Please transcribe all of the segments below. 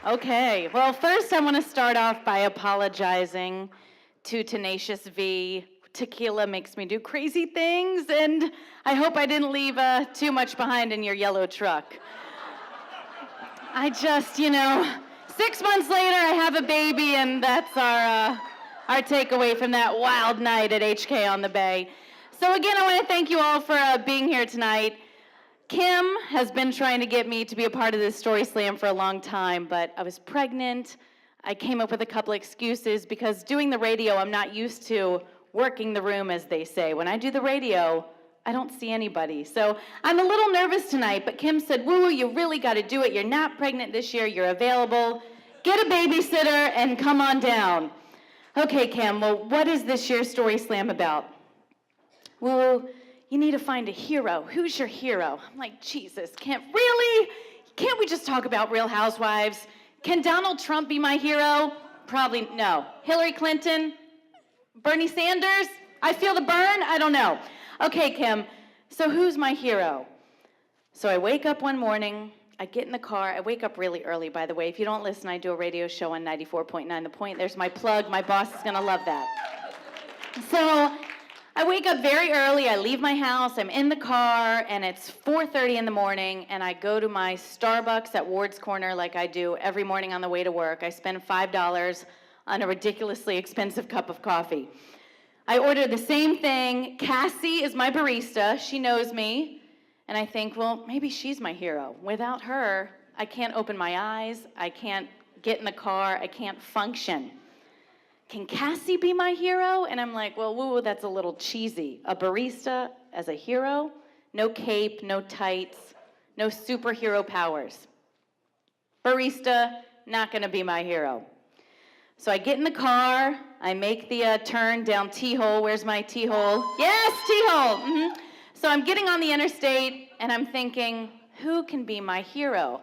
Okay, well, first I want to start off by apologizing to Tenacious V. Tequila makes me do crazy things, and I hope I didn't leave too much behind in your yellow truck. I just, 6 months later, I have a baby, and that's our takeaway from that wild night at HK on the Bay. So again, I want to thank you all for being here tonight. Kim has been trying to get me to be a part of this Story Slam for a long time, but I was pregnant. I came up with a couple excuses because doing the radio, I'm not used to working the room, as they say. When I do the radio, I don't see anybody. So I'm a little nervous tonight, but Kim said, "Woo, you really got to do it. You're not pregnant this year. You're available. Get a babysitter and come on down." Okay, Kim, well, what is this year's Story Slam about? Woo, you need to find a hero. Who's your hero? I'm like, Jesus, can't we just talk about Real Housewives? Can Donald Trump be my hero? Probably no. Hillary Clinton? Bernie Sanders? I feel the burn? I don't know. Okay, Kim, so who's my hero? So I wake up one morning, I get in the car. I wake up really early, by the way. If you don't listen, I do a radio show on 94.9 The Point. There's my plug. My boss is going to love that. So I wake up very early, I leave my house, I'm in the car, and it's 4:30 in the morning, and I go to my Starbucks at Ward's Corner like I do every morning on the way to work. I spend $5 on a ridiculously expensive cup of coffee. I order the same thing. Cassie is my barista. She knows me, and I think, well, maybe she's my hero. Without her, I can't open my eyes, I can't get in the car, I can't function. Can Cassie be my hero? And I'm like, well, woo, that's a little cheesy. A barista as a hero? No cape, no tights, no superhero powers. Barista, not gonna be my hero. So I get in the car, I make the turn down T-hole. Where's my T-hole? Yes, T-hole. Mm-hmm. So I'm getting on the interstate, and I'm thinking, who can be my hero?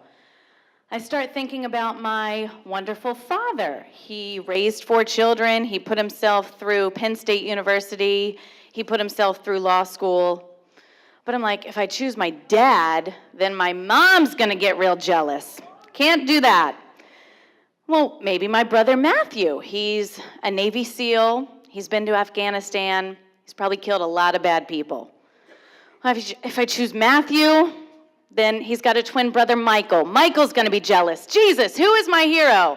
I start thinking about my wonderful father. He raised 4 children. He put himself through Penn State University. He put himself through law school. But I'm like, if I choose my dad, then my mom's gonna get real jealous. Can't do that. Well, maybe my brother Matthew. He's a Navy SEAL. He's been to Afghanistan. He's probably killed a lot of bad people. If I choose Matthew, then he's got a twin brother, Michael. Michael's gonna be jealous. Jesus, who is my hero?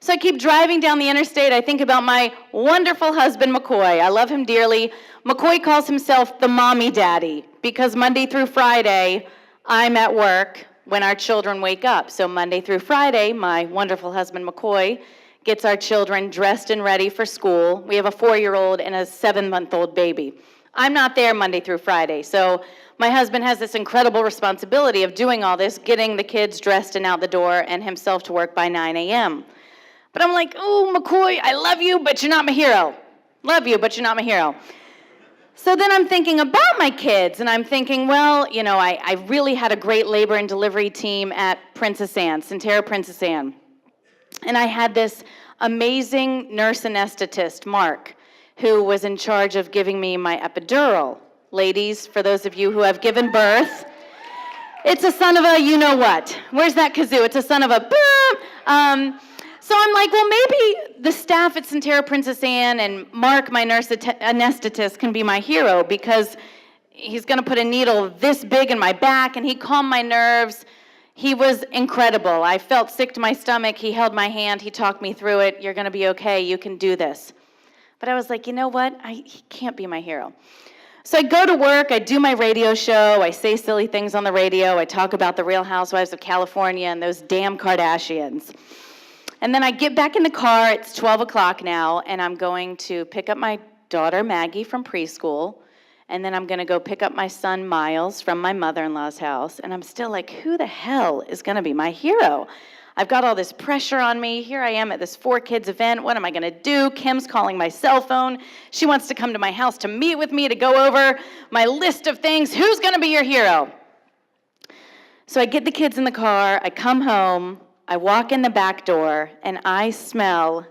So I keep driving down the interstate. I think about my wonderful husband, McCoy. I love him dearly. McCoy calls himself the mommy daddy because Monday through Friday, I'm at work when our children wake up. So Monday through Friday, my wonderful husband, McCoy, gets our children dressed and ready for school. We have a 4-year-old and a 7-month-old baby. I'm not there Monday through Friday, so my husband has this incredible responsibility of doing all this, getting the kids dressed and out the door, and himself to work by 9 a.m. But I'm like, oh, McCoy, I love you, but you're not my hero. Love you, but you're not my hero. So then I'm thinking about my kids, and I'm thinking, well, I really had a great labor and delivery team at Princess Anne, Sentara Princess Anne. And I had this amazing nurse anesthetist, Mark, who was in charge of giving me my epidural. Ladies, for those of you who have given birth, it's a son of a you-know-what. Where's that kazoo? It's a son of a boom. So I'm like, well, maybe the staff at Sentara Princess Anne and Mark, my nurse anesthetist, can be my hero because he's going to put a needle this big in my back, and he calmed my nerves. He was incredible. I felt sick to my stomach. He held my hand. He talked me through it. You're going to be okay. You can do this. But I was like, you know what? He can't be my hero. So I go to work, I do my radio show, I say silly things on the radio, I talk about the Real Housewives of California and those damn Kardashians. And then I get back in the car, it's 12 o'clock now, and I'm going to pick up my daughter Maggie from preschool, and then I'm gonna go pick up my son Miles from my mother-in-law's house, and I'm still like, who the hell is gonna be my hero? I've got all this pressure on me. Here I am at this 4Kids event. What am I gonna do? Kim's calling my cell phone. She wants to come to my house to meet with me to go over my list of things. Who's gonna be your hero? So I get the kids in the car, I come home, I walk in the back door, and I smell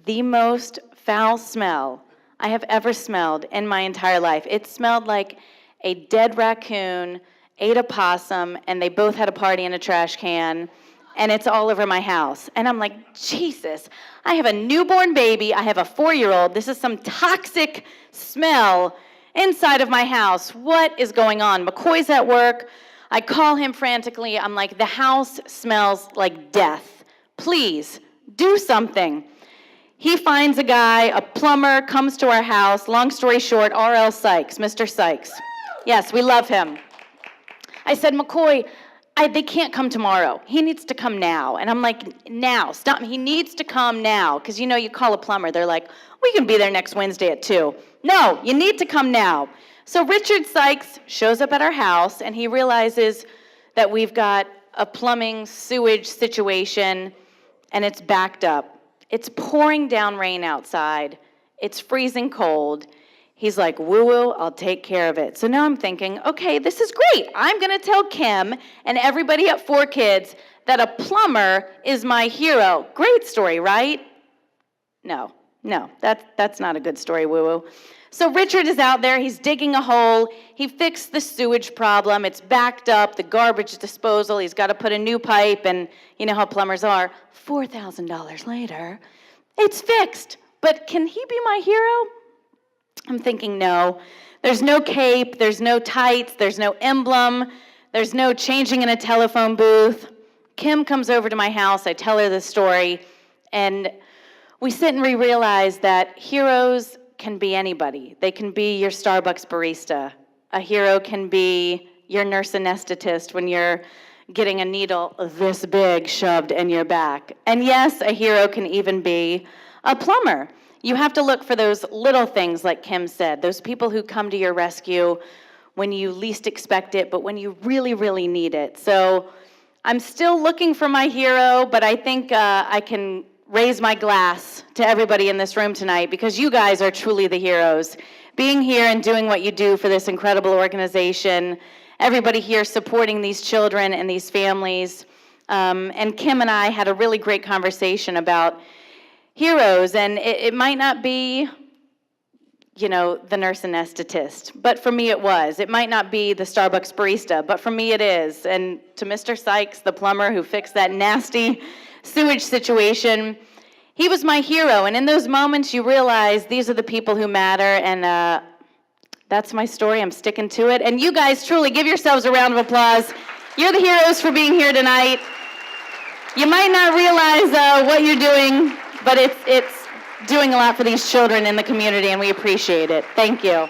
the most foul smell I have ever smelled in my entire life. It smelled like a dead raccoon ate a possum, and they both had a party in a trash can. and it's all over my house. And I'm like, Jesus, I have a newborn baby. I have a 4-year-old. This is some toxic smell inside of my house. What is going on? McCoy's at work. I call him frantically. I'm like, the house smells like death. Please do something. He finds a guy, a plumber, comes to our house. Long story short, R.L. Sykes, Mr. Sykes. Yes, we love him. I said, McCoy, they can't come tomorrow. He needs to come now. And I'm like, now, stop. He needs to come now. Because you call a plumber, they're like, we can be there next Wednesday at 2. No, you need to come now. So Richard Sykes shows up at our house, and he realizes that we've got a plumbing sewage situation, and it's backed up. It's pouring down rain outside. It's freezing cold. He's like, woo-woo, I'll take care of it. So now I'm thinking, okay, this is great. I'm going to tell Kim and everybody at 4Kids that a plumber is my hero. Great story, right? No, that's not a good story, woo-woo. So Richard is out there. He's digging a hole. He fixed the sewage problem. It's backed up, the garbage disposal. He's got to put a new pipe, and you know how plumbers are. $4,000 later, it's fixed. But can he be my hero? I'm thinking, no. There's no cape. There's no tights. There's no emblem. There's no changing in a telephone booth. Kim comes over to my house. I tell her the story, and we sit and we realize that heroes can be anybody. They can be your Starbucks barista. A hero can be your nurse anesthetist when you're getting a needle this big shoved in your back. And yes, a hero can even be a plumber. You have to look for those little things, like Kim said, those people who come to your rescue when you least expect it, but when you really, really need it. So I'm still looking for my hero, but I think I can raise my glass to everybody in this room tonight, because you guys are truly the heroes. Being here and doing what you do for this incredible organization, everybody here supporting these children and these families. And Kim and I had a really great conversation about heroes, and it might not be, the nurse anesthetist, but for me it was. It might not be the Starbucks barista, but for me it is. And to Mr. Sykes, the plumber who fixed that nasty sewage situation, he was my hero. And in those moments you realize these are the people who matter, and that's my story. I'm sticking to it. And you guys truly give yourselves a round of applause. You're the heroes for being here tonight. You might not realize what you're doing, but it's doing a lot for these children in the community, and we appreciate it. Thank you.